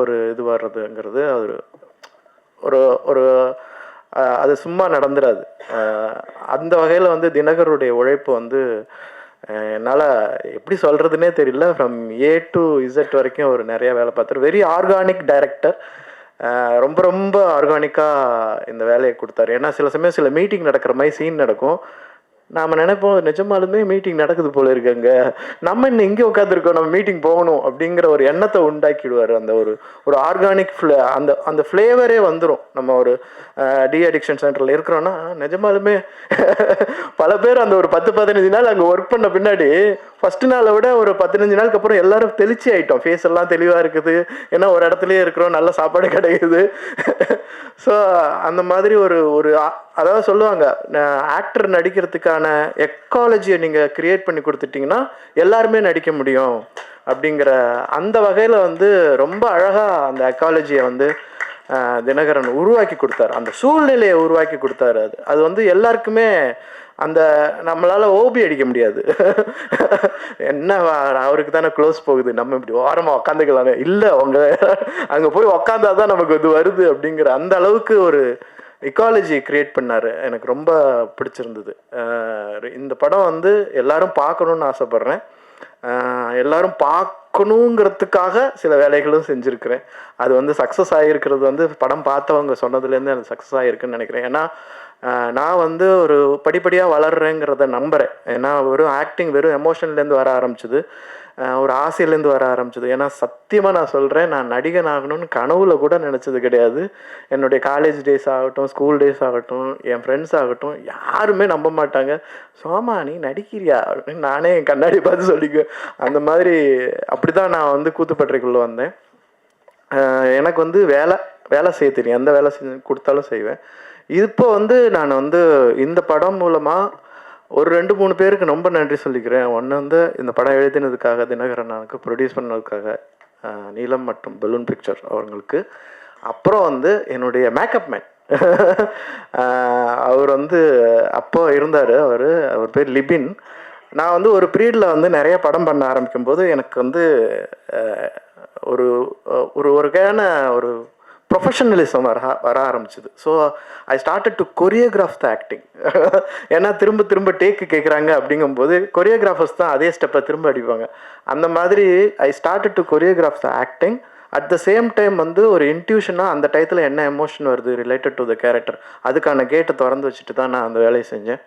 ஒரு இது வர்றதுங்கிறது ஒரு ஒரு ஒரு அது சும்மா நடந்துடாது. அந்த வகையில் வந்து தினகருடைய உழைப்பு வந்து என்னால் எப்படி சொல்கிறதுனே தெரியல. ஃப்ரம் ஏ டு இசட் வரைக்கும் ஒரு நிறைய வேலை பார்த்தாரு. Very organic director. ரொம்ப ரொம்ப ஆர்கானிக்காக இந்த வேலையை கொடுத்தாரு. ஏன்னா சில சமயம் சில மீட்டிங் நடக்கிற மாதிரி சீன் நடக்கும். நாம் நினைப்போம் நிஜமாலுமே மீட்டிங் நடக்குது போல இருக்காங்க, நம்ம இன்னும் இங்கே உட்காந்துருக்கோம், நம்ம மீட்டிங் போகணும் அப்படிங்கிற ஒரு எண்ணத்தை உண்டாக்கிடுவார். அந்த ஒரு ஆர்கானிக் அந்த ஃப்ளேவரே வந்துடும். நம்ம ஒரு டி அடிக்ஷன் சென்டரில் இருக்கிறோன்னா நிஜமாலுமே பல பேர் அந்த ஒரு 10-15 நாள் அங்கே ஒர்க் பண்ண பின்னாடி ஃபஸ்ட்டு நாளை விட ஒரு 15 நாளுக்கு அப்புறம் எல்லாரும் தெளிச்சி ஆகிட்டோம். ஃபேஸ் எல்லாம் தெளிவாக இருக்குது. ஏன்னா ஒரு இடத்துலையே இருக்கிறோம், நல்ல சாப்பாடு கிடைக்குது. ஸோ அந்த மாதிரி ஒரு அதாவது சொல்லுவாங்க, ஆக்டர் நடிக்கிறதுக்கான எக்காலஜியை நீங்கள் கிரியேட் பண்ணி கொடுத்துட்டிங்கன்னா எல்லாருமே நடிக்க முடியும் அப்படிங்கிற அந்த வகையில் வந்து ரொம்ப அழகாக அந்த எக்காலஜியை வந்து தினகரன் உருவாக்கி கொடுத்தாரு. அந்த சூழ்நிலையை உருவாக்கி கொடுத்தாரு. அது வந்து எல்லாருக்குமே அந்த நம்மளால் ஓபி அடிக்க முடியாது. என்ன அவருக்கு தானே க்ளோஸ் போகுது, நம்ம இப்படி ஓரமாக உக்காந்துக்கலாங்க, இல்லை அவங்க அங்கே போய் உக்காந்தாதான் நமக்கு இது வருது அப்படிங்கிற அந்த அளவுக்கு ஒரு எக்காலஜி கிரியேட் பண்ணார். எனக்கு ரொம்ப பிடிச்சிருந்தது. இந்த படம் வந்து எல்லாரும் பார்க்கணுன்னு ஆசைப்பட்றேன். எல்லாரும் பார்க்கணுங்கிறதுக்காக சில வேலைகளும் செஞ்சுருக்கிறேன். அது வந்து சக்ஸஸ் ஆகிருக்கிறது வந்து படம் பார்த்தவங்க சொன்னதுலேருந்து எனக்கு சக்ஸஸ் ஆகிருக்குன்னு நினைக்கிறேன். ஏன்னா நான் வந்து ஒரு படிப்படியாக வளர்றேங்கிறத நம்புகிறேன். ஏன்னா வெறும் ஆக்டிங் வெறும் எமோஷன்லேருந்து வர ஆரம்பிச்சிது, ஒரு ஆசையிலேருந்து வர ஆரம்பிச்சிது. ஏன்னா சத்தியமாக நான் சொல்கிறேன், நான் நடிகன் ஆகணும்னு கனவுல கூட நினச்சது கிடையாது. என்னுடைய காலேஜ் டேஸ் ஆகட்டும், ஸ்கூல் டேஸ் ஆகட்டும், என் ஃப்ரெண்ட்ஸ் ஆகட்டும், யாருமே நம்ப மாட்டாங்க. சோமா நீ நடிக்கிறியா அப்படின்னு நானே என் கண்ணாடி பார்த்து சொல்லிக்குவேன். அந்த மாதிரி அப்படி தான் நான் வந்து கூத்துப்பட்டறைக்குள்ளே வந்தேன். எனக்கு வந்து வேலை செய்ய தெரியும், எந்த வேலை செஞ்சு கொடுத்தாலும் செய்வேன். இப்போ வந்து நான் வந்து இந்த படம் மூலமாக ஒரு 2-3 பேருக்கு ரொம்ப நன்றி சொல்லிக்கிறேன். ஒன்று வந்து இந்த படம் எழுதினதுக்காக தினகரனுக்கு, ப்ரொடியூஸ் பண்ணதுக்காக நீலம் மற்றும் பலூன் பிக்சர் அவங்களுக்கு, அப்புறம் வந்து என்னுடைய மேக்கப் மேன் அவர் வந்து அப்போ இருந்தார். அவர் பேர் லிபின். நான் வந்து ஒரு பீரியடில் வந்து நிறைய படம் பண்ண ஆரம்பிக்கும் போது எனக்கு வந்து ஒரு ஒரு வகையான ஒரு ப்ரொஃபஷனலிசம் வர ஆரம்பிச்சிது. So I started to choreograph the acting. ஏன்னா திரும்ப டேக்கு கேட்குறாங்க அப்படிங்கும்போது கொரியோகிராஃபர்ஸ் தான் அதே ஸ்டெப்பை திரும்ப அடிப்பாங்க. அந்த மாதிரி ஐ started to choreograph the acting. At the same time வந்து ஒரு இன்ட்யூஷனாக அந்த டயத்தில் என்ன எமோஷன் வருது ரிலேட்டட் டு த கேரக்டர், அதுக்கான கேட்டை திறந்து வச்சுட்டு தான் நான் அந்த வேலையை செஞ்சேன்.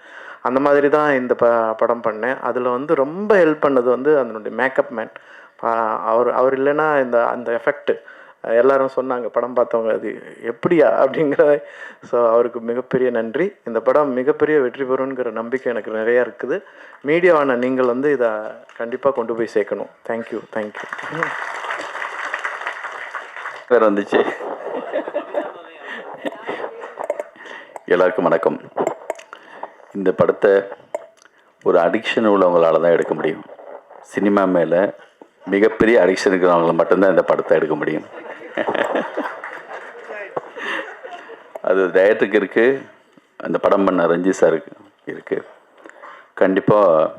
அந்த மாதிரி தான் இந்த படம் பண்ணேன். அதில் வந்து ரொம்ப ஹெல்ப் பண்ணது வந்து அதனுடைய மேக்கப் மேன். அவர் இல்லைன்னா அந்த எஃபெக்ட் எல்லாரும் சொன்னாங்க படம் பார்த்தவங்க, அது எப்படியா அப்படிங்கிற. ஸோ அவருக்கு மிகப்பெரிய நன்றி. இந்த படம் மிகப்பெரிய வெற்றி பெறுங்கிற நம்பிக்கை எனக்கு நிறையா இருக்குது. மீடியாவான நீங்கள் வந்து இதை கண்டிப்பாக கொண்டு போய் சேர்க்கணும். தேங்க்யூ. வேறு வந்துச்சு. எல்லாருக்கும் வணக்கம். இந்த படத்தை ஒரு அடிக்ஷன் உள்ளவங்களால தான் எடுக்க முடியும். சினிமா மேலே மிகப்பெரிய அடிக்ஷன் இருக்கிறவங்கள மட்டும்தான் இந்த படத்தை எடுக்க முடியும். அது டயத்துக்கு இருக்குது, அந்த படம் பண்ண ரஞ்சித் சாருக்கு இருக்குது. கண்டிப்பாக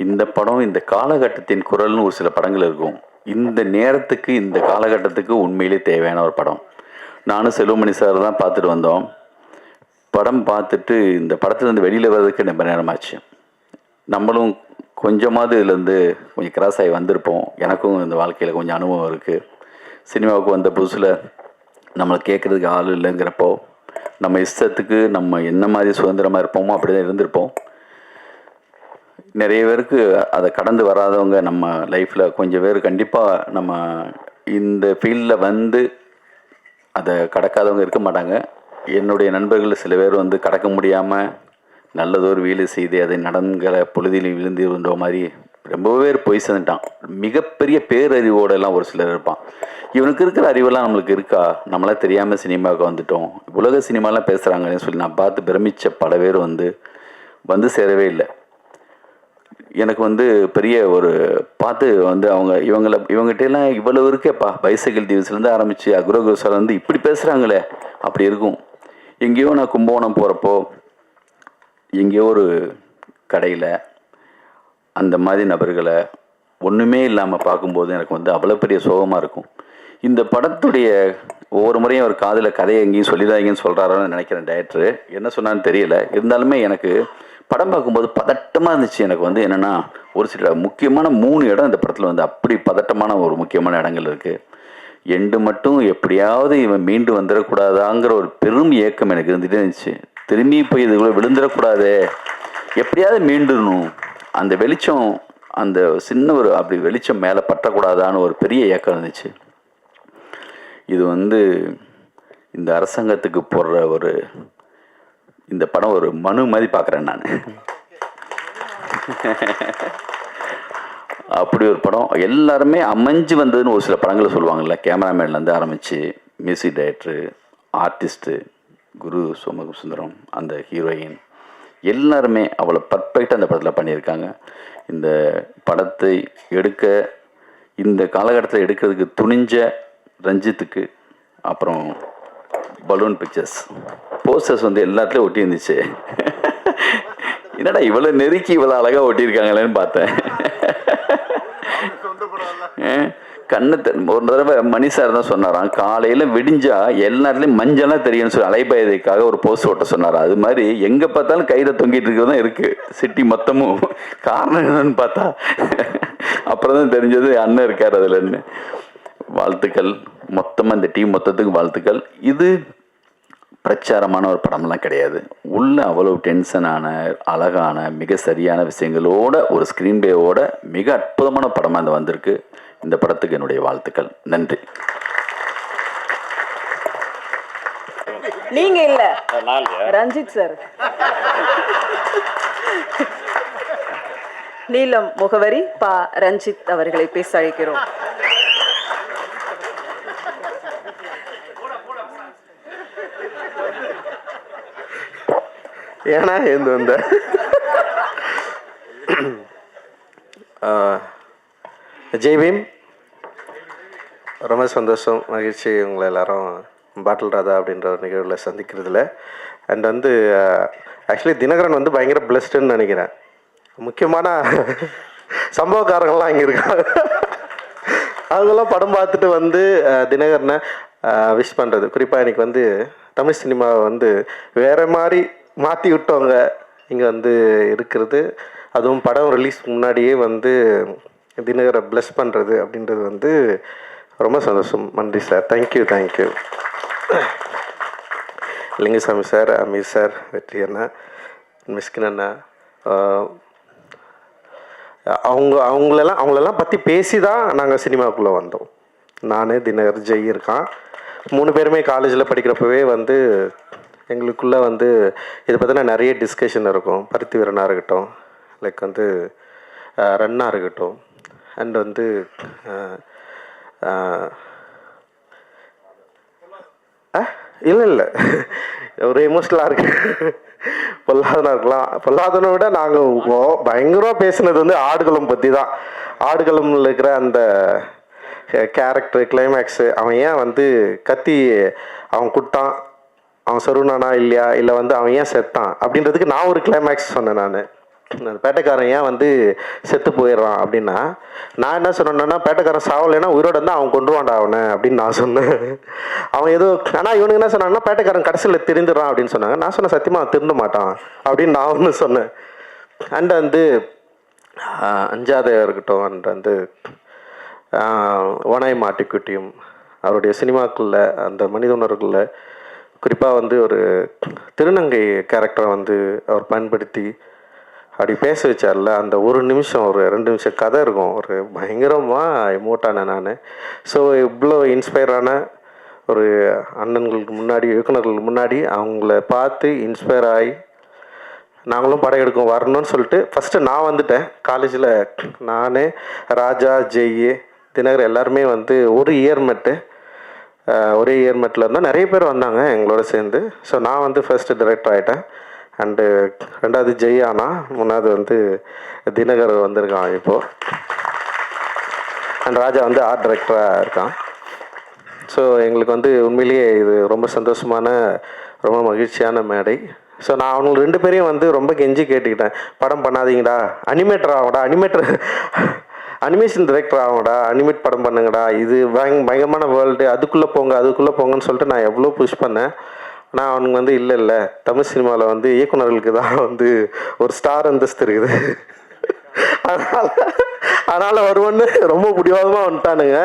இந்த படம் இந்த காலகட்டத்தின் குரல்னு ஒரு சில படங்கள் இருக்கும். இந்த நேரத்துக்கு இந்த காலகட்டத்துக்கு உண்மையிலே தேவையான ஒரு படம். நானும் செல்வமணி சார் தான் பார்த்துட்டு வந்தோம். படம் பார்த்துட்டு இந்த படத்துலேருந்து வெளியில் வர்றதுக்கு ரொம்ப நேரமாச்சு. நம்மளும் கொஞ்சமாவது இதுலேருந்து கொஞ்சம் கிராஸ் ஆகி வந்திருப்போம். எனக்கும் இந்த வாழ்க்கையில் கொஞ்சம் அனுபவம் இருக்குது. சினிமாவுக்கு வந்த புதுசில் நம்மளை கேட்குறதுக்கு ஆள் இல்லைங்கிறப்போ நம்ம இஷ்டத்துக்கு நம்ம என்ன மாதிரி சுதந்திரமாக இருப்போமோ அப்படி தான் இருந்திருப்போம். நிறைய பேருக்கு அதை கடந்து வராதவங்க நம்ம லைஃப்பில் கொஞ்சம் பேர் கண்டிப்பாக நம்ம இந்த ஃபீல்டில் வந்து அதை கடக்காதவங்க இருக்க மாட்டாங்க. என்னுடைய நண்பர்கள் சில பேர் வந்து கடக்க முடியாமல் நல்லதொரு வேலை செய்து அதை நடங்கிற பொழுதில் விழுந்து இருந்த மாதிரி ரொம்பவே பேர் போய் சேர்ந்துட்டான். மிகப்பெரிய பேரறிவோடெல்லாம் ஒரு சிலர் இருப்பான். இவனுக்கு இருக்கிற அறிவெல்லாம் நம்மளுக்கு இருக்கா, நம்மளாம் தெரியாமல் சினிமாவுக்கு வந்துட்டோம், உலக சினிமாலாம் பேசுகிறாங்கன்னு சொல்லி நான் பார்த்து பிரமித்த பல பேர் வந்து சேரவே இல்லை. எனக்கு வந்து பெரிய ஒரு பார்த்து வந்து இவங்ககிட்டலாம் இவ்வளவு இருக்கேப்பா, பைசைக்கிள் தீவ்ஸ்லேருந்து ஆரம்பித்து அக்ரோகோசாலேருந்து இப்படி பேசுகிறாங்களே அப்படி இருக்கும். எங்கேயோ நான் கும்பகோணம் போகிறப்போ எங்கேயோ ஒரு கடையில் அந்த மாதிரி நபர்களை ஒன்றுமே இல்லாமல் பார்க்கும்போது எனக்கு வந்து அவ்வளோ பெரிய சோகமாக இருக்கும். இந்த படத்துடைய ஒவ்வொரு முறையும் அவர் காதில் கதையை எங்கேயும் சொல்லிதாங்கன்னு சொல்கிறாரோன்னு நினைக்கிறேன் டைரக்டர். என்ன சொன்னான்னு தெரியல. இருந்தாலுமே எனக்கு படம் பார்க்கும்போது பதட்டமாக இருந்துச்சு. எனக்கு வந்து என்னென்னா ஒரு சில முக்கியமான 3 இடம் இந்த படத்தில் வந்து அப்படி பதட்டமான ஒரு முக்கியமான இடங்கள் இருக்குது. எண்டு மட்டும் எப்படியாவது இவன் மீண்டு வந்துடக்கூடாதாங்கிற ஒரு பெரும் ஏக்கம் எனக்கு இருந்துகிட்டே இருந்துச்சு. திரும்பி போய் இதுக்குள்ளே விழுந்துடக்கூடாது, எப்படியாவது மீண்டுடணும், அந்த வெளிச்சம் அந்த சின்ன ஒரு அப்படி வெளிச்சம் மேலே பற்றக்கூடாதான்னு ஒரு பெரிய ஏக்கம் இருந்துச்சு. இது வந்து இந்த அரசாங்கத்துக்கு போடுற ஒரு இந்த படம் ஒரு மனு மாதிரி பார்க்குறேன் நான். அப்படி ஒரு படம் எல்லாருமே அமைஞ்சு வந்ததுன்னு ஒரு சில படங்களை சொல்லுவாங்கள்ல. கேமராமேன்லேருந்து ஆரம்பித்து மியூசிக் டைரக்டரு, ஆர்டிஸ்ட்டு, குரு சோமசுந்தரம், அந்த ஹீரோயின் எல்லாருமே அவ்வளோ பர்ஃபெக்டாக அந்த படத்தில் பண்ணியிருக்காங்க. இந்த படத்தை எடுக்க இந்த காலகட்டத்தில் எடுக்கிறதுக்கு துணிஞ்ச ரஞ்சித்துக்கு, அப்புறம் பலூன் பிக்சர்ஸ் போஸ்டர்ஸ் வந்து எல்லாத்துலேயும் ஒட்டி இருந்துச்சு. என்னடா இவ்வளோ நெருக்கி இவ்வளோ அழகாக ஒட்டியிருக்காங்களேன்னு பார்த்தேன். கண்ணு ஒரு தடவை மணி சார் தான் சொன்னாராம், காலையில் விடிஞ்சா எல்லாத்துலேயும் மஞ்சளாக தெரியும்னு சொல்லி அலைபாயதைக்காக ஒரு போஸ்ட் ஓட்ட சொன்னார். அது மாதிரி எங்கே பார்த்தாலும் கையில் தொங்கிட்டு இருக்கிறது தான் இருக்குது சிட்டி மொத்தமும். காரணம் என்னன்னு பார்த்தா அப்புறம் தான் தெரிஞ்சது அண்ணன் இருக்கார் அதுலன்னு. வாழ்த்துக்கள் மொத்தமாக இந்த டீம் மொத்தத்துக்கு வாழ்த்துக்கள். இது பிரச்சாரமான ஒரு படம்லாம் கிடையாது. உள்ள அவ்வளோ டென்ஷனான அழகான மிக சரியான விஷயங்களோட ஒரு ஸ்க்ரீன் பிளேவோட மிக அற்புதமான படமாக இந்த வந்திருக்கு. இந்த படத்துக்கு என்னுடைய வாழ்த்துக்கள். நன்றி. நீங்க இல்ல ரஞ்சித் சார். நீலம் முகவரி பா ரஞ்சித் அவர்களை பேச அழைக்கிறோம். ஏன்னா எந்த வந்த ஜெய்பீம், ரொம்ப சந்தோஷம், மகிழ்ச்சி உங்களை எல்லாரும் பாட்டில் ராதா அப்படின்ற ஒரு நிகழ்வில் சந்திக்கிறதுல. அண்ட் வந்து ஆக்சுவலி தினகரன் வந்து பயங்கர பிளஸ்டுன்னு நினைக்கிறேன். முக்கியமான சம்பவக்காரங்கள்லாம் இங்கே இருக்காங்க. அவங்கெல்லாம் படம் பார்த்துட்டு வந்து தினகரனை விஷ் பண்ணுறது. குறிப்பாக எனக்கு வந்து தமிழ் சினிமாவை வந்து வேறு மாதிரி மாற்றி விட்டவங்க இங்கே வந்து இருக்கிறது, அதுவும் படம் ரிலீஸ் முன்னாடியே வந்து தினகரை ப்ளஸ் பண்ணுறது அப்படின்றது வந்து ரொம்ப சந்தோஷம். நன்றி sir. Thank you. Lingusamy sir, Ameer sir, Vetri அண்ணா, மிஸ்கின் அண்ணா, அவங்களெல்லாம் பற்றி பேசி தான் நாங்கள் சினிமாவுக்குள்ளே வந்தோம். நான், தினகர், ஜெய் இருக்கான், 3 பேருமே காலேஜில் படிக்கிறப்பவே வந்து எங்களுக்குள்ளே வந்து இதை பற்றின நிறைய டிஸ்கஷன் இருக்கும். பருத்தி வீரனாக இருக்கட்டும், லைக் வந்து ரன்னாக இருக்கட்டும், அண்ட் வந்து இல்லை ஒரு எமோஷ்னலாக இருக்கு. பொல்லாதனா இருக்கலாம். பொல்லாதனை விட நாங்கள் பயங்கரமாக பேசுனது வந்து ஆடுகளம் பற்றி தான். ஆடுகளமில் இருக்கிற அந்த கேரக்டர் கிளைமேக்ஸு, அவன் ஏன் வந்து கத்தி அவன் கொடுத்தான், அவன் சொருனானா இல்லையா, இல்லை வந்து அவன் ஏன் செத்தான் அப்படின்றதுக்கு நான் ஒரு கிளைமேக்ஸ் சொன்னேன். நான் பேட்டைக்காரன் ஏன் வந்து செத்து போயிடுறான் அப்படின்னா, நான் என்ன சொன்னேன்னா, பேட்டைக்காரன் சாவலைன்னா உயிரோட இருந்தால் அவன் கொண்டுருவான்டா அவனை அப்படின்னு நான் சொன்னேன். அவன் ஏதோ ஆனால் இவனுக்கு என்ன சொன்னாங்கன்னா, பேட்டைக்காரன் கடைசியில் திருந்துடுறான் அப்படின்னு சொன்னாங்க. நான் சொன்னேன் சத்தியமாக அவன் திருந்த மாட்டான் அப்படின்னு நான் ஒன்று சொன்னேன். அண்ட் வந்து அஞ்சாத இருக்கட்டும், அண்ட் வந்து ஓனாய் மாட்டுக்குட்டியும் அவருடைய சினிமாக்குள்ள அந்த மனித உணர்வுக்குள்ள குறிப்பாக வந்து ஒரு திருநங்கை கேரக்டரை வந்து அவர் பயன்படுத்தி அப்படி பேச வச்சார்ல, அந்த ஒரு நிமிஷம் ஒரு 2 நிமிஷம் கதை இருக்கும், ஒரு பயங்கரமாக எமோட்டானேன் நான். ஸோ இவ்வளோ இன்ஸ்பயரான ஒரு அண்ணன்களுக்கு முன்னாடி, இயக்குநர்களுக்கு முன்னாடி அவங்கள பார்த்து இன்ஸ்பயர் ஆகி நாங்களும் படம் எடுக்கும் வரணும்னு சொல்லிட்டு ஃபஸ்ட்டு நான் வந்துட்டேன். காலேஜில் நான், ராஜா, ஜெய், தினகர் எல்லாருமே வந்து ஒரே இயர்மெட்டில் இருந்தால் நிறைய பேர் வந்தாங்க எங்களோட சேர்ந்து. ஸோ நான் வந்து ஃபஸ்ட்டு டைரக்டர் ஆகிட்டேன். அண்டு 2வது ஜெய் ஆனா, 3வது வந்து தினகர் வந்திருக்கான் இப்போது. அண்ட் ராஜா வந்து ஆர்ட் டைரக்டராக இருக்கான். ஸோ எங்களுக்கு வந்து உண்மையிலேயே இது ரொம்ப சந்தோஷமான, ரொம்ப மகிழ்ச்சியான மேடை. ஸோ நான் அவங்க 2 பேரையும் வந்து ரொம்ப கெஞ்சி கேட்டுக்கிட்டேன், படம் பண்ணாதீங்கடா, அனிமேட்டர் ஆகடா, அனிமேட்டர் அனிமேஷன் டைரக்டர் ஆகும்டா, அனிமேட் படம் பண்ணுங்கடா, இது பயங்கரமான வேர்ல்டு, அதுக்குள்ளே போங்கன்னு சொல்லிட்டு நான் எவ்வளோ புஷ் பண்ணேன். ஆனால் அவனுங்க வந்து இல்லை தமிழ் சினிமாவில் வந்து இயக்குநர்களுக்கு தான் வந்து ஒரு ஸ்டார் அந்தஸ்து இருக்குது, அதனால் வருவன்னு ரொம்ப பிடிவாதமாக வந்துட்டானுங்க.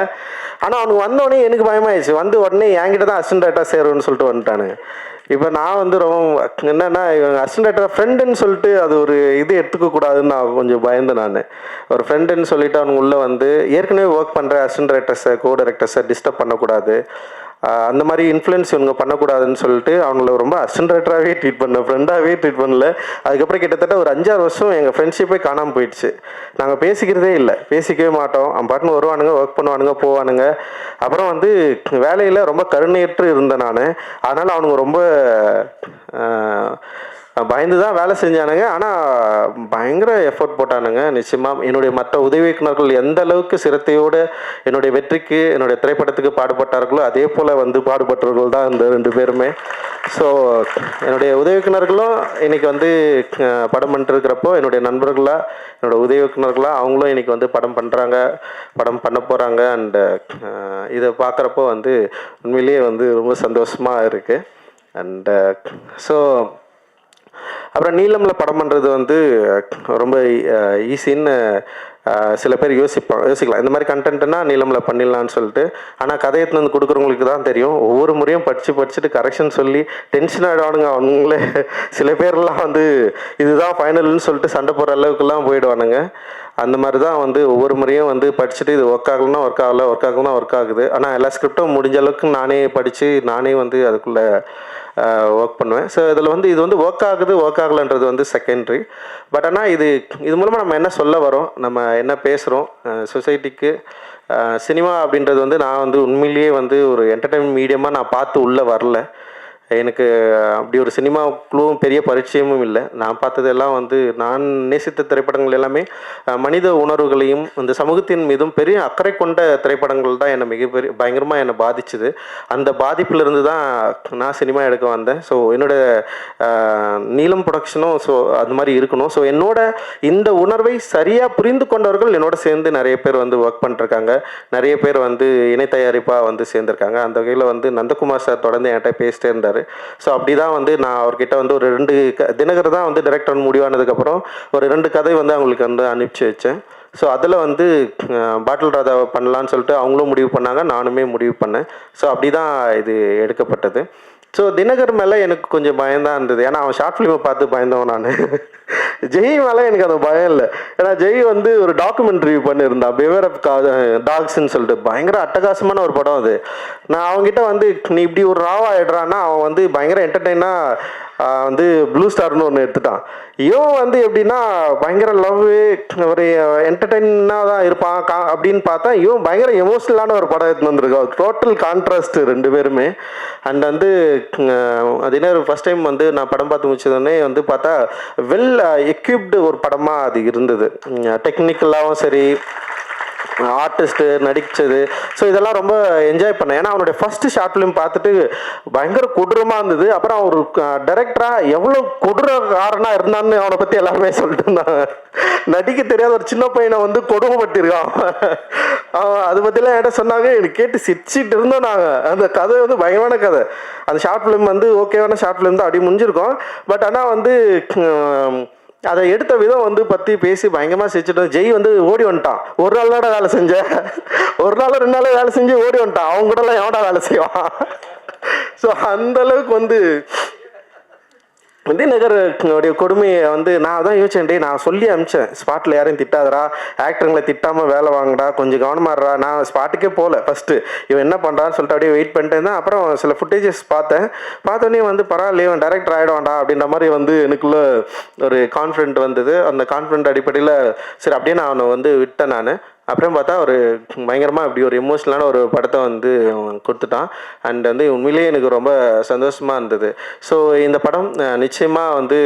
ஆனால் அவனுக்கு வந்தோடனே எனக்கு பயமாயிடுச்சு. வந்து உடனே என்கிட்ட தான் அசிஸ்டன்ட் டைரக்டராக சேருன்னு சொல்லிட்டு வந்துட்டானுங்க. இப்போ நான் வந்து ரொம்ப என்னென்னா இவங்க அசிஸ்டன்ட் டைரக்டர் ஃப்ரெண்டுன்னு சொல்லிட்டு அது ஒரு இது எடுத்துக்கக்கூடாதுன்னு நான் கொஞ்சம் பயந்தேன். நான் ஒரு ஃப்ரெண்டுன்னு சொல்லிட்டு அவனுங்க உள்ளே வந்து ஏற்கனவே ஒர்க் பண்ணுற அசிஸ்டன்ட் டைரக்டர்ஸை கோ டைரக்டர்ஸை டிஸ்டர்ப் பண்ணக்கூடாது, அந்த மாதிரி இன்ஃப்ளூயன்ஸ் இவங்க பண்ணக்கூடாதுன்னு சொல்லிட்டு அவங்கள ரொம்ப அசிஸ்டன்ட் டைரக்டராகவே ட்ரீட் பண்ணேன், ஃப்ரெண்டாகவே ட்ரீட் பண்ணல. அதுக்கப்புறம் கிட்டத்தட்ட ஒரு 5-6 வருஷம் எங்கள் ஃப்ரெண்ட்ஷிப்பே காணாமல் போயிடுச்சு. நாங்கள் பேசிக்கிறதே இல்லை, பேசிக்கவே மாட்டோம். அவன் பாட்டுன்னு வருவானுங்க, ஒர்க் பண்ணுவானுங்க, போவானுங்க. அப்புறம் வந்து வேலையில் ரொம்ப கருணையற்று இருந்தேன் நான். அதனால் அவனுங்க ரொம்ப பயந்து தான் வேலை செஞ்சானுங்க. ஆனால் பயங்கர எஃபோர்ட் போட்டானுங்க. நிச்சயமாக என்னுடைய மற்ற உதவி இயக்குநர்கள் எந்த அளவுக்கு சிரத்தையோடு என்னுடைய வெற்றிக்கு, என்னுடைய திரைப்படத்துக்கு பாடுபட்டார்களோ அதே போல் வந்து பாடுபட்டவர்கள் தான் இந்த 2 பேருமே. ஸோ என்னுடைய உதவி இயக்குநர்களும் இன்றைக்கி வந்து படம் பண்ணிட்டுருக்கிறப்போ என்னுடைய நண்பர்களாக, என்னோடய உதவி இயக்குநர்களாக அவங்களும் இன்றைக்கி வந்து படம் பண்ணுறாங்க, படம் பண்ண போகிறாங்க. அண்டு இதை பார்க்குறப்போ வந்து உண்மையிலேயே வந்து ரொம்ப சந்தோஷமாக இருக்குது. அண்டு ஸோ அப்புறம் நீலமில் படம் பண்ணுறது வந்து ரொம்ப ஈஸின்னு சில பேர் யோசிக்கலாம். இந்த மாதிரி கண்டென்ட்னா நீலமில் பண்ணிடலான்னு சொல்லிட்டு. ஆனால் கதையை வந்து கொடுக்குறவங்களுக்கு தான் தெரியும். ஒவ்வொரு முறையும் படிச்சுட்டு கரெக்ஷன் சொல்லி டென்ஷன் ஆகிடுவானுங்க அவங்களே. சில பேர்லாம் வந்து இதுதான் ஃபைனல்னு சொல்லிட்டு சண்டை போடுற அளவுக்குலாம் போயிடுவானுங்க. அந்த மாதிரி தான் வந்து ஒவ்வொரு முறையும் வந்து படிச்சுட்டு இது ஒர்க் ஆகலைன்னா ஒர்க் ஆகலை, ஒர்க் ஆகுனா ஒர்க் ஆகுது. ஆனால் எல்லா ஸ்கிரிப்டும் முடிஞ்ச அளவுக்கு நானே படித்து நானே வந்து அதுக்குள்ளே ஒர்க் பண்ணுவேன். ஸோ இதில் வந்து இது வந்து ஒர்க் ஆகலைன்றது வந்து செகண்ட்ரி. பட் ஆனால் இது மூலமாக நம்ம என்ன சொல்ல வரோம், நம்ம என்ன பேசுகிறோம் சொசைட்டிக்கு. சினிமா அப்படின்றது வந்து நான் வந்து உண்மையிலேயே வந்து ஒரு என்டர்டெயின்மெண்ட் மீடியமாக நான் பார்த்து உள்ளே வரல. எனக்கு அப்படி ஒரு சினிமாவுக்குள்ளும் பெரிய பரிச்சயமும் இல்லை. நான் பார்த்ததெல்லாம் வந்து நான் நேசித்த திரைப்படங்கள் எல்லாமே மனித உணர்வுகளையும் இந்த சமூகத்தின் மீதும் பெரிய அக்கறை கொண்ட திரைப்படங்கள் தான் என்னை பயங்கரமாக என்னை பாதிச்சுது. அந்த பாதிப்பிலிருந்து தான் நான் சினிமா எடுக்க வந்தேன். ஸோ என்னோடய நீலம் ப்ரொடக்ஷனும் ஸோ அது மாதிரி இருக்கணும். ஸோ என்னோட இந்த உணர்வை சரியாக புரிந்து கொண்டவர்கள் என்னோட சேர்ந்து நிறைய பேர் வந்து ஒர்க் பண்ணிருக்காங்க, நிறைய பேர் வந்து இணை தயாரிப்பாக வந்து சேர்ந்துருக்காங்க. அந்த வகையில் வந்து நந்தகுமார் சார் தொடர்ந்து என்கிட்ட பேசிட்டே இருந்தார். ஸோ அப்படி தான் வந்து நான் அவர்கிட்ட வந்து ஒரு 2 தினகர் தான் வந்து டைரக்டர் முடிவானதுக்கப்புறம் ஒரு 2 கதை வந்து அவங்களுக்கு வந்து அனுப்பிச்சி வச்சேன். ஸோ அதில் வந்து பாட்டில் ராதாவை பண்ணலான்னு சொல்லிட்டு அவங்களும் முடிவு பண்ணாங்க, நானுமே முடிவு பண்ணேன். ஸோ அப்படி தான் இது எடுக்கப்பட்டது. ஸோ தினகர் மேலே எனக்கு கொஞ்சம் பயம்தான் இருந்தது. ஏன்னா அவன் ஷார்ட் ஃபிலிமை பார்த்து பயந்தவன் நான். ஜெய் மேலே எனக்கு அந்த பயம் இல்லை. ஏன்னா ஜெய் வந்து ஒரு டாக்குமெண்ட்ரி பண்ணியிருந்தான், பிவேர் ஆஃப் டாக்ஸ்ன்னு சொல்லிட்டு. பயங்கர அட்டகாசமான ஒரு படம் அது. நான் அவங்ககிட்ட வந்து நீ இப்படி ஒரு ராவா ஆயிடுறான்னா அவன் வந்து பயங்கர என்டர்டெயினாக வந்து ப்ளூ ஸ்டார்னு ஒன்று எடுத்துட்டான். இவன் வந்து எப்படின்னா பயங்கர லவ் ஒரு என்டர்டெயினாக தான் இருப்பான் அப்படின்னு பார்த்தா இவன் பயங்கர எமோஷ்னலான ஒரு படம் எடுத்துன்னு வந்திருக்கான். டோட்டல் கான்ட்ராஸ்ட் 2 பேருமே. அண்ட் வந்து அது என்ன ஃபஸ்ட் டைம் வந்து நான் படம் பார்த்து முடிச்சதுன்னே வந்து பார்த்தா வெல் எக்யூப்டு ஒரு படமாக அது இருந்தது. டெக்னிக்கலாகவும் சரி, ஆர்டிஸ்ட்டு நடித்தது, ஸோ இதெல்லாம் ரொம்ப என்ஜாய் பண்ணேன். ஏன்னா அவனுடைய ஃபஸ்ட்டு ஷார்ட் ஃபிலிம் பார்த்துட்டு பயங்கர கொடூரமாக இருந்தது. அப்புறம் ஒரு டைரக்டராக எவ்வளோ கொடூரக்காரனாக இருந்தான்னு அவனை பற்றி எல்லாருமே சொல்லிட்டு இருந்தாங்க. நடிக்க தெரியாத ஒரு சின்ன பையனை வந்து கொடுமைப்பட்டிருக்கான். அவன் அதை பற்றிலாம் என்கிட்ட சொன்னாங்க. எனக்கு கேட்டு சிரிச்சிட்டு இருந்தோம் நாங்கள். அந்த கதை வந்து பயங்கரமான கதை. அந்த ஷார்ட் ஃபிலிம் வந்து ஓகேவான ஷார்ட் ஃபிலிம் தான், அப்படி முடிஞ்சிருக்கோம். பட் ஆனால் வந்து அதை எடுத்த விதம் வந்து பற்றி பேசி பயங்கரமாக சிரிச்சுட்டு ஜெய் வந்து ஓடி வந்துட்டான். ஒரு நாளோட வேலை செஞ்சேன், ஒரு நாள் 2 நாள் வேலை செஞ்சு ஓடி வந்துட்டான். அவங்க கூடலாம் எவன்டா வேலை செய்வான். ஸோ அந்தளவுக்கு வந்து தினகருடைய கொடுமையை வந்து நான் தான் யோசிச்சேன். நான் சொல்லி அனுப்பிச்சேன், ஸ்பாட்டில் யாரையும் திட்டாதரா, ஆக்டருங்களை திட்டாமல் வேலை வாங்கடா, கொஞ்சம் கவனமாடுறா. நான் ஸ்பாட்டுக்கே போகல ஃபஸ்ட்டு, இவன் என்ன பண்ணுறான்னு சொல்லிட்டு அப்படியே வெயிட் பண்ணிட்டு இருந்தேன். அப்புறம் சில ஃபுட்டேஜஸ் பார்த்தோன்னே வந்து பரவாயில்ல இவன் டைரக்டர் ஆகிடுவான்டா அப்படின்ற மாதிரி வந்து எனக்குள்ளே ஒரு கான்ஃபிடென்ட் வந்தது. அந்த கான்ஃபிடென்ட் அடிப்படையில் சரி அப்படியே நான் அவனை வந்து விட்டேன். நான் அப்புறம் பார்த்தா ஒரு பயங்கரமாக இப்படி ஒரு எமோஷ்னலான ஒரு படத்தை வந்து கொடுத்துட்டான். அண்ட் வந்து உண்மையிலேயே எனக்கு ரொம்ப சந்தோஷமாக இருந்தது. ஸோ இந்த படம் நிச்சயமாக வந்து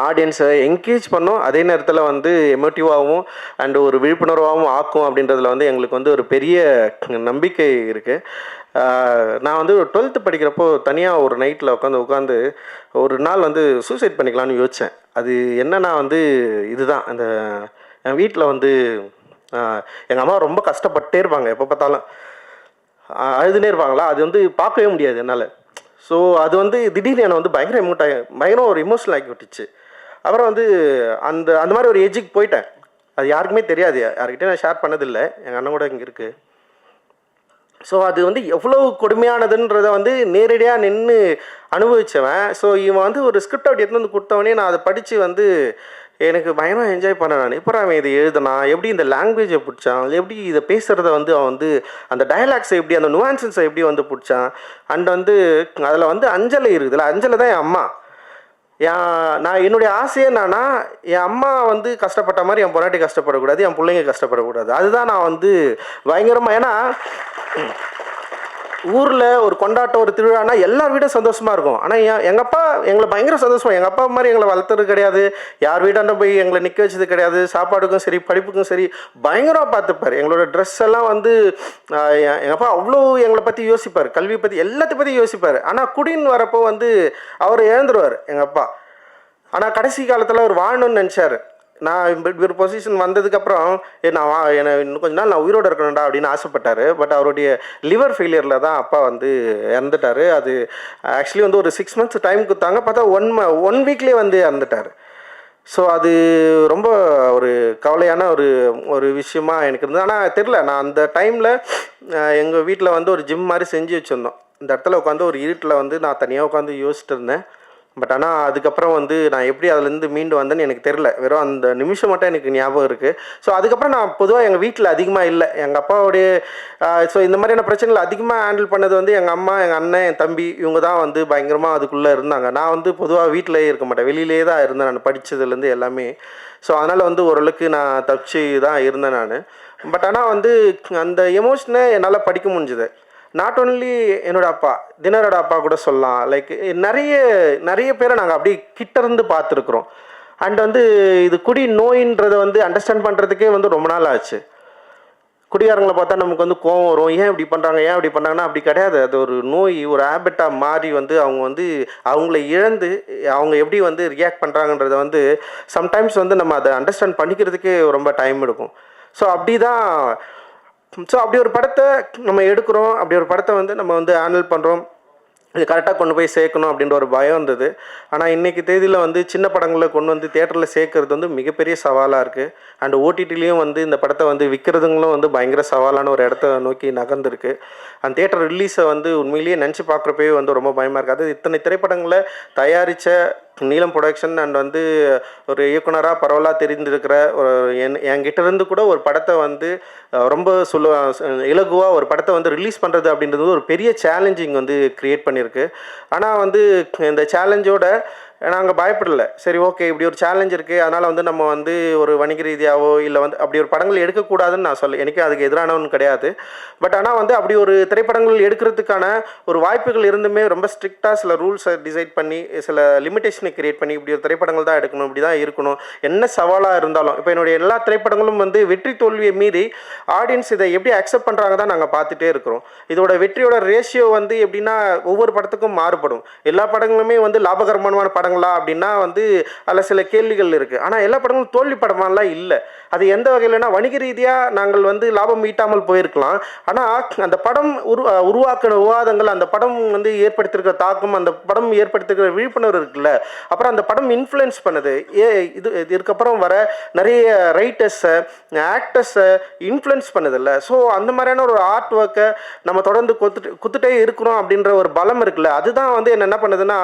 ஆடியன்ஸை என்கேஜ் பண்ணும், அதே நேரத்தில் வந்து எமோட்டிவாகவும் அண்டு ஒரு விழிப்புணர்வாகவும் ஆக்கும் அப்படின்றதுல வந்து எங்களுக்கு வந்து ஒரு பெரிய நம்பிக்கை இருக்குது. நான் வந்து 12th படிக்கிறப்போ தனியாக ஒரு நைட்டில் உட்காந்து ஒரு நாள் வந்து சூசைட் பண்ணிக்கலான்னு யோசித்தேன். அது என்னன்னா வந்து இதுதான், அந்த என் வீட்டில் வந்து எங்கள் அம்மா ரொம்ப கஷ்டப்பட்டே இருப்பாங்க, எப்போ பார்த்தாலும் அழுதுனே இருப்பாங்களா, அது வந்து பார்க்கவே முடியாது என்னால். ஸோ அது வந்து திடீர்னு என்னை வந்து பயங்கர ஒரு எமோஷனல் ஆக்கி விட்டுச்சு. அப்புறம் வந்து அந்த அந்த மாதிரி ஒரு ஏஜுக்கு போயிட்டேன். அது யாருக்குமே தெரியாது, யார்கிட்டயும் நான் ஷேர் பண்ணதில்லை, எங்கள் அண்ணன் கூட இங்கே இருக்குது. ஸோ அது வந்து எவ்வளோ கொடுமையானதுன்றதை வந்து நேரடியாக நின்று அனுபவித்தவன். ஸோ இவன் வந்து ஒரு ஸ்கிரிப்ட் அப்படி எடுத்து வந்து கொடுத்தவனே நான் அதை படித்து வந்து எனக்கு பயங்கரமாக என்ஜாய் பண்ணேன். நான் இப்போ அவன் இதை எழுதுனான், எப்படி இந்த லாங்குவேஜை பிடிச்சான், எப்படி இதை பேசுகிறத வந்து அவன் வந்து அந்த டயலாக்ஸை எப்படி, அந்த நுவான்சன்ஸை எப்படி வந்து பிடிச்சான். அண்ட் வந்து அதில் வந்து அஞ்சலை இருக்குதுல்ல, அஞ்சலை தான் என் அம்மா. நான் என்னுடைய ஆசையே என்னன்னா, என் அம்மா வந்து கஷ்டப்பட்ட மாதிரி என் பொண்டாட்டி கஷ்டப்படக்கூடாது, என் பிள்ளைங்க கஷ்டப்படக்கூடாது. அதுதான் நான் வந்து பயங்கரமாக, ஏன்னா ஊரில் ஒரு கொண்டாட்டம், ஒரு திருவிழானா எல்லா வீடும் சந்தோஷமாக இருக்கும். ஆனால் எங்கள் அப்பா எங்களை பயங்கர சந்தோஷமாக, எங்கள் அப்பா மாதிரி எங்களை வளர்த்துறது கிடையாது, யார் வீட்டாண்ட போய் எங்களை நிற்க வச்சது கிடையாது. சாப்பாடுக்கும் சரி, படிப்புக்கும் சரி பயங்கரமாக பார்த்துப்பார். எங்களோட ட்ரெஸ் எல்லாம் வந்து எங்கள் அப்பா அவ்வளோ எங்களை பற்றி யோசிப்பார், கல்வி பற்றி எல்லாத்தையும் பற்றி யோசிப்பார். ஆனால் குடின்னு வரப்போ வந்து அவர் இழந்துருவார் எங்கள் அப்பா. ஆனால் கடைசி காலத்தில் அவர் வாழணும்னு நினச்சார். நான் இப்படி ஒரு பொசிஷன் வந்ததுக்கப்புறம் என்னை இன்னும் கொஞ்ச நாள் நான் உயிரோடு இருக்கணும்டா அப்படின்னு ஆசைப்பட்டார். பட் அவருடைய லிவர் ஃபெயிலியரில் தான் அப்பா வந்து இறந்துட்டார். அது ஆக்சுவலி வந்து ஒரு 6 months டைம் கொடுத்தாங்க, பார்த்தா 1 வீக்லேயே வந்து இறந்துட்டார். ஸோ அது ரொம்ப ஒரு கவலையான ஒரு விஷயமா எனக்கு இருந்தது. ஆனால் தெரில, நான் அந்த டைமில் எங்கள் வீட்டில் வந்து ஒரு ஜிம் மாதிரி செஞ்சு வச்சுருந்தோம். இந்த இடத்துல உட்காந்து ஒரு இருட்டில் வந்து நான் தனியாக உட்காந்து யோசிச்சுட்டு இருந்தேன். பட் ஆனால் அதுக்கப்புறம் வந்து நான் எப்படி அதுலேருந்து மீண்டு வந்தேன்னு எனக்கு தெரில, வெறும் அந்த நிமிஷம் மட்டும் எனக்கு ஞாபகம் இருக்குது. ஸோ அதுக்கப்புறம் நான் பொதுவாக எங்கள் வீட்டில் அதிகமாக இல்லை, எங்கள் அப்பாவுடைய ஸோ இந்த மாதிரியான பிரச்சனைகள் அதிகமாக ஹேண்டில் பண்ணது வந்து எங்கள் அம்மா, எங்கள் அண்ணன், என் தம்பி, இவங்க தான் வந்து பயங்கரமாக அதுக்குள்ளே இருந்தாங்க. நான் வந்து பொதுவாக வீட்டிலேயே இருக்க மாட்டேன், வெளியிலே தான் இருந்தேன் நான் படித்ததுலேருந்து எல்லாமே. ஸோ அதனால் வந்து ஓரளவுக்கு நான் தப்பிச்சு தான் இருந்தேன் நான். பட் ஆனால் வந்து அந்த எமோஷனை என்னால் படிக்க முடிஞ்சுது. நாட் ஓன்லி என்னோடய அப்பா, தினரோட அப்பா கூட சொல்லலாம். லைக் நிறைய பேரை நாங்கள் அப்படி கிட்டேருந்து பார்த்துருக்குறோம். அண்ட் வந்து இது குடி நோயின்றதை வந்து அண்டர்ஸ்டாண்ட் பண்ணுறதுக்கே வந்து ரொம்ப நாள் ஆச்சு. குடிகாரங்களை பார்த்தா நமக்கு வந்து கோவம் வரும், ஏன் இப்படி பண்ணுறாங்கன்னா அப்படி கிடையாது. அது ஒரு நோய், ஒரு ஹேபிட்டாக மாறி வந்து அவங்க வந்து அவங்கள இழந்து அவங்க எப்படி வந்து ரியாக்ட் பண்ணுறாங்கன்றதை வந்து சம்டைம்ஸ் வந்து நம்ம அதை அண்டர்ஸ்டாண்ட் பண்ணிக்கிறதுக்கே ரொம்ப டைம் எடுக்கும். ஸோ அப்படி ஒரு படத்தை நம்ம எடுக்கிறோம், அப்படி ஒரு படத்தை வந்து நம்ம வந்து ஹேண்டில் பண்ணுறோம், இது கரெக்டாக கொண்டு போய் சேர்க்கணும் அப்படின்ற ஒரு பயம் இருந்தது. ஆனால் இன்றைக்கி தேதியில் வந்து சின்ன படங்களை கொண்டு வந்து தேட்டரில் சேர்க்கறது வந்து மிகப்பெரிய சவாலாக இருக்குது. அண்ட் ஓடிடிலையும் வந்து இந்த படத்தை வந்து விற்கிறதுங்களும் வந்து பயங்கர சவாலான ஒரு இடத்த நோக்கி நகர்ந்துருக்கு. அந்த தேட்டர் ரிலீஸை வந்து உண்மையிலேயே நினச்சி பார்க்குறப்பவே வந்து ரொம்ப பயமாக இருக்குது. அது இத்தனை திரைப்படங்களை தயாரித்த நீலம் ப்ரொடக்ஷன் அண்ட் வந்து ஒரு இயக்குனராக பரவலாக தெரிந்திருக்கிற என்கிட்ட இருந்து கூட ஒரு படத்தை வந்து ரொம்ப இலகுவாக ஒரு படத்தை வந்து ரிலீஸ் பண்ணுறது அப்படின்றது ஒரு பெரிய சேலஞ்சிங் வந்து க்ரியேட் பண்ணியிருக்கு. ஆனால் வந்து இந்த சேலஞ்சோட நாங்கள் பயப்படலை. சரி, ஓகே, இப்படி ஒரு சேலஞ்ச் இருக்குது, அதனால் வந்து நம்ம வந்து ஒரு வணிக ரீதியாகவோ இல்லை வந்து அப்படி ஒரு படங்கள் எடுக்கக்கூடாதுன்னு நான் சொல்ல, எனக்கு அதுக்கு எதிரானவன் கிடையாது. பட் ஆனால் வந்து அப்படி ஒரு திரைப்படங்கள் எடுக்கிறதுக்கான ஒரு வாய்ப்புகள் இருந்துமே ரொம்ப ஸ்ட்ரிக்டாக சில ரூல்ஸை டிசைட் பண்ணி சில லிமிட்டேஷனை கிரியேட் பண்ணி இப்படி ஒரு திரைப்படங்கள் தான் எடுக்கணும், இப்படி தான் இருக்கணும், என்ன சவாலாக இருந்தாலும். இப்போ என்னுடைய எல்லா திரைப்படங்களும் வந்து வெற்றி தோல்வியை மீறி ஆடியன்ஸ் இதை எப்படி அக்செப்ட் பண்ணுறாங்க தான் நாங்கள் பார்த்துட்டே இருக்கிறோம். இதோட வெற்றியோட ரேஷியோ வந்து எப்படின்னா ஒவ்வொரு படத்துக்கும் மாறுபடும். எல்லா படங்களுமே வந்து லாபகரமான படங்களா அப்படின்னா வந்து அதில் சில கேள்விகள் இருக்குது. ஆனால் எல்லா படங்களும் தோல்வி படமாலாம் இல்லை. அது எந்த வகையிலனா வணிக ரீதியாக நாங்கள் வந்து லாபம் ஈட்டாமல் போயிருக்கலாம். ஆனால் அந்த படம் உருவாக்கின விவாதங்கள், அந்த படம் வந்து ஏற்படுத்தியிருக்கிற தாக்கம், அந்த படம் ஏற்படுத்திருக்கிற விழிப்புணர்வு இருக்குல்ல, அப்புறம் அந்த படம் இன்ஃப்ளூயன்ஸ் பண்ணுது. இதுக்கப்புறம் வர நிறைய ரைட்டர்ஸை, ஆக்டர்ஸை இன்ஃப்ளூயன்ஸ் பண்ணுதில்ல. ஸோ அந்த மாதிரியான ஒரு ஆர்ட் ஒர்க்கை நம்ம தொடர்ந்து குத்துட்டே இருக்கிறோம் அப்படின்ற ஒரு பலம் இருக்குல்ல, அதுதான் வந்து என்ன பண்ணுதுன்னா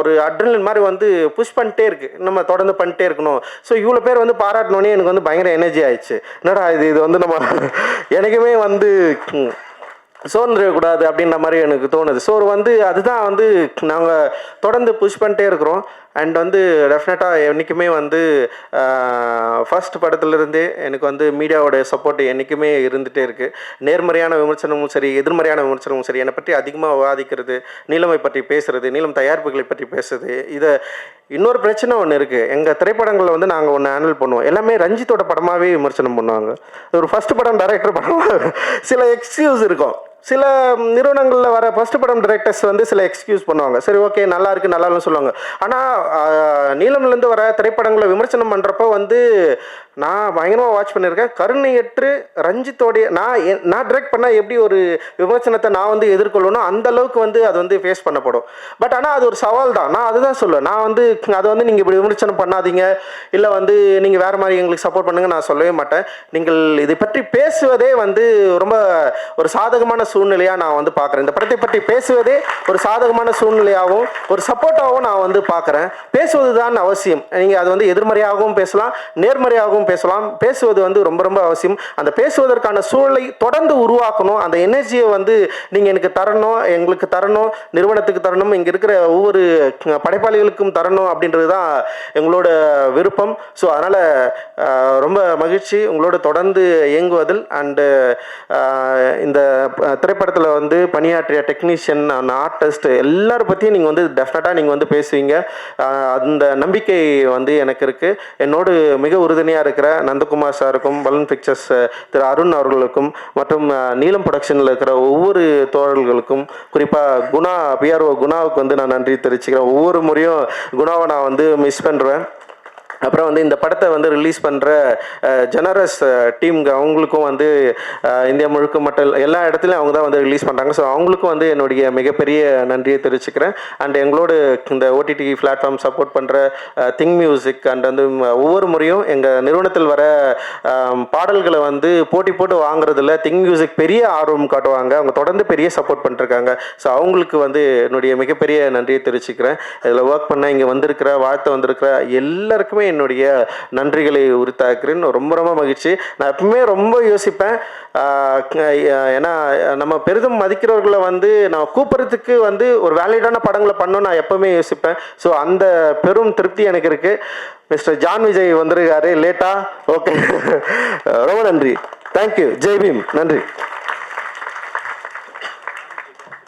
ஒரு அட்ரினலின் மாதிரி வந்து புஷ் பண்ணிட்டே இருக்குது, நம்ம தொடர்ந்து பண்ணிட்டே இருக்கணும். ஸோ இவ்வளோ பேர் வந்து பாராட்டினோன்னே எனக்கு வந்து பயங்கர எனர்ஜி ஆயிடுச்சு. என்னடா இது வந்து நம்ம எனக்குமே வந்து சோர்ந்துடக்கூடாது அப்படின்ற மாதிரி எனக்கு தோணுது. ஸோ வந்து அதுதான் வந்து நாங்கள் தொடர்ந்து புஷ் பண்ணிட்டே இருக்கிறோம். அண்ட் வந்து டெஃபினட்டாக என்றைக்குமே வந்து ஃபர்ஸ்ட் படத்துலேருந்தே எனக்கு வந்து மீடியாவோட சப்போர்ட் என்றைக்குமே இருந்துகிட்டே இருக்குது. நேர்மறையான விமர்சனமும் சரி, எதிர்மறையான விமர்சனமும் சரி, என்னை பற்றி அதிகமாக விவாதிக்கிறது, நீலமை பற்றி பேசுகிறது, நீலம் தயாரிப்புகளை பற்றி பேசுறது. இதை இன்னொரு பிரச்சனை ஒன்று இருக்குது, எங்கள் திரைப்படங்களில் வந்து நாங்கள் ஒன்று ஹேண்டில் பண்ணுவோம், எல்லாமே ரஞ்சித்தோட படமாகவே விமர்சனம் பண்ணுவாங்க. ஒரு ஃபஸ்ட் படம் டைரக்டர் படம் சில எக்ஸ்கியூஸ் இருக்கும். சில நிறுவனங்களில் வர ஃபர்ஸ்ட் படம் டைரக்டர்ஸ் வந்து சில எக்ஸ்கியூஸ் பண்ணுவாங்க. சரி ஓகே நல்லா இருக்கு நல்லா இல்லைன்னு சொல்லுவாங்க. ஆனால் நீலம்லேருந்து வர திரைப்படங்களை விமர்சனம் பண்ணுறப்போ வந்து நான் பயங்கரமாக வாட்ச் பண்ணியிருக்கேன். கருணையற்று ரஞ்சித்தோடைய நான் டைரக்ட் பண்ணால் எப்படி ஒரு விமர்சனத்தை நான் வந்து எதிர்கொள்ளணும் அந்த அளவுக்கு வந்து அது வந்து ஃபேஸ் பண்ணப்படும். பட் ஆனால் அது ஒரு சவால் தான். நான் அதுதான் சொல்லுவேன். நான் வந்து அதை வந்து நீங்கள் இப்படி விமர்சனம் பண்ணாதீங்க, இல்லை வந்து நீங்கள் வேறு மாதிரி எங்களுக்கு சப்போர்ட் பண்ணுங்க நான் சொல்லவே மாட்டேன். நீங்கள் இதை பற்றி பேசுவதே வந்து ரொம்ப ஒரு சாதகமான சூழ்நிலையாக நான் வந்து பார்க்குறேன். இந்த படத்தை பற்றி பேசுவதே ஒரு சாதகமான சூழ்நிலையாகவும் ஒரு சப்போர்ட்டாகவும் நான் வந்து பார்க்குறேன். பேசுவது தான் அவசியம். நீங்கள் அது வந்து எதிர்மறையாகவும் பேசலாம், நேர்மறையாகவும் பேசலாம். பேசுவது வந்து ரொம்ப ரொம்ப அவசியம். அந்த பேசுவதற்கான சூழலை தொடர்ந்து உருவாக்கணும். அந்த எனர்ஜியை வந்து நீங்கள் எனக்கு தரணும், எங்களுக்கு தரணும், நிறுவனத்துக்கு தரணும், இங்கே இருக்கிற ஒவ்வொரு படைப்பாளிகளுக்கும் தரணும் அப்படின்றது தான் எங்களோட விருப்பம். ஸோ அதனால் ரொம்ப மகிழ்ச்சி உங்களோட தொடர்ந்து இயங்குவதில். அண்டு இந்த திரைப்படத்தில் வந்து பணியாற்றிய டெக்னீஷியன், ஆர்டிஸ்ட் எல்லாரும் பற்றியும் நீங்கள் வந்து டெஃபினட்டாக நீங்கள் வந்து பேசுவீங்க. அந்த நம்பிக்கை வந்து எனக்கு இருக்குது. என்னோடு மிக உறுதுணையாக இருக்கிற நந்தகுமார் சாருக்கும், பலூன் பிக்சர்ஸ் திரு அருண் அவர்களுக்கும், மற்றும் நீலம் ப்ரொடக்ஷனில் இருக்கிற ஒவ்வொரு தோழர்களுக்கும், குறிப்பாக குணா பிஆர்ஓ குணாவுக்கு வந்து நான் நன்றி தெரிவிச்சுக்கிறேன். ஒவ்வொரு முறையும் குணாவை நான் வந்து மிஸ் பண்ணுறேன். அப்புறம் வந்து இந்த படத்தை வந்து ரிலீஸ் பண்ணுற ஜெனரஸ் டீம்ங்க அவங்களுக்கும் வந்து இந்தியா முழுக்க மட்டும் எல்லா இடத்துலையும் அவங்க தான் வந்து ரிலீஸ் பண்ணுறாங்க. ஸோ அவங்களுக்கும் வந்து என்னுடைய மிகப்பெரிய நன்றியை தெரிவிச்சுக்கிறேன். அண்ட் எங்களோட இந்த ஓடிடி பிளாட்ஃபார்ம் சப்போர்ட் பண்ணுற திங் மியூசிக் அண்ட் வந்து ஒவ்வொரு முறையும் எங்கள் நிறுவனத்தில் வர பாடல்களை வந்து போட்டி போட்டு வாங்குறதுல திங் மியூசிக் பெரிய ஆர்வம் காட்டுவாங்க. அவங்க தொடர்ந்து பெரிய சப்போர்ட் பண்ணிருக்காங்க. ஸோ அவங்களுக்கு வந்து என்னுடைய மிகப்பெரிய நன்றியை தெரிவிச்சுக்கிறேன். இதில் ஒர்க் பண்ண இங்கே வந்திருக்கிற வாழ்த்து வந்திருக்கிற எல்லாருக்குமே என்னுடைய நன்றிகளை உரித்தாக்குறேன். ரொம்ப ரொம்ப மகிழ்ச்சி. நான் எப்பவுமே ரொம்ப யோசிப்பேன். ஏன்னா நம்ம பெரிதும் மதிக்கிறவர்களை வந்து நான் கூப்பிட்றதுக்கு வந்து ஒரு வேலிடான படங்களை பண்ணணும்னு நான் எப்பவுமே யோசிப்பேன். ஸோ அந்த பெரும் திருப்தி எனக்கு இருக்கு. மிஸ்டர் ஜான் விஜய் வந்திருக்காரு லேட்டா. ஓகே ரொம்ப நன்றி. தேங்க்யூ. ஜெய் பீம். நன்றி.